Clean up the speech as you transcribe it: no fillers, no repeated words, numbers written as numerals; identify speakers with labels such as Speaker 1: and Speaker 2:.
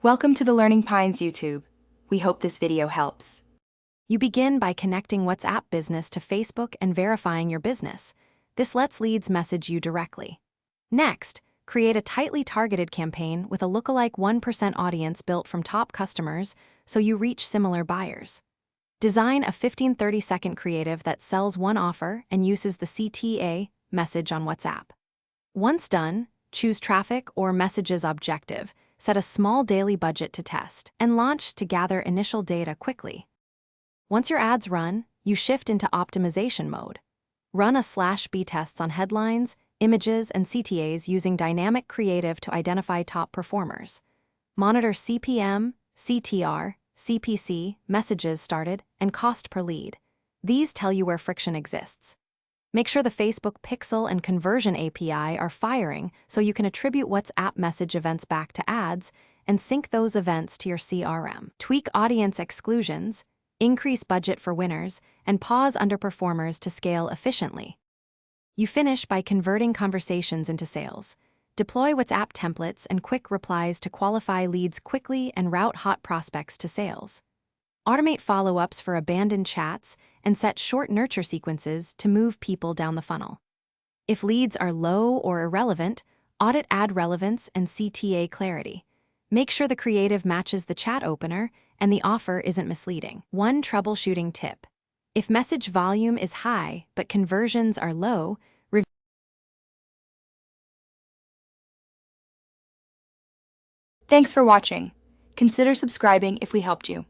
Speaker 1: Welcome to the Learning Pines YouTube. We hope this video helps.
Speaker 2: You begin by connecting WhatsApp Business to Facebook and verifying your business. This lets leads message you directly. Next, create a tightly targeted campaign with a lookalike 1% audience built from top customers so you reach similar buyers. Design a 15-30-second creative that sells one offer and uses the CTA message on WhatsApp. Once done, choose traffic or messages objective, set a small daily budget to test, and launch to gather initial data quickly. Once your ads run, you shift into optimization mode. Run a /B tests on headlines, images, and CTAs using dynamic creative to identify top performers. Monitor CPM, CTR, CPC, messages started, and cost per lead. These tell you where friction exists. Make sure the Facebook Pixel and Conversion API are firing so you can attribute WhatsApp message events back to ads and sync those events to your CRM. Tweak audience exclusions, increase budget for winners, and pause underperformers to scale efficiently. You finish by converting conversations into sales. Deploy WhatsApp templates and quick replies to qualify leads quickly and route hot prospects to sales. Automate follow-ups for abandoned chats and set short nurture sequences to move people down the funnel. If leads are low or irrelevant, audit ad relevance and CTA clarity. Make sure the creative matches the chat opener and the offer isn't misleading. One troubleshooting tip: if message volume is high but conversions are low,
Speaker 1: Thanks for watching. Consider subscribing if we helped you.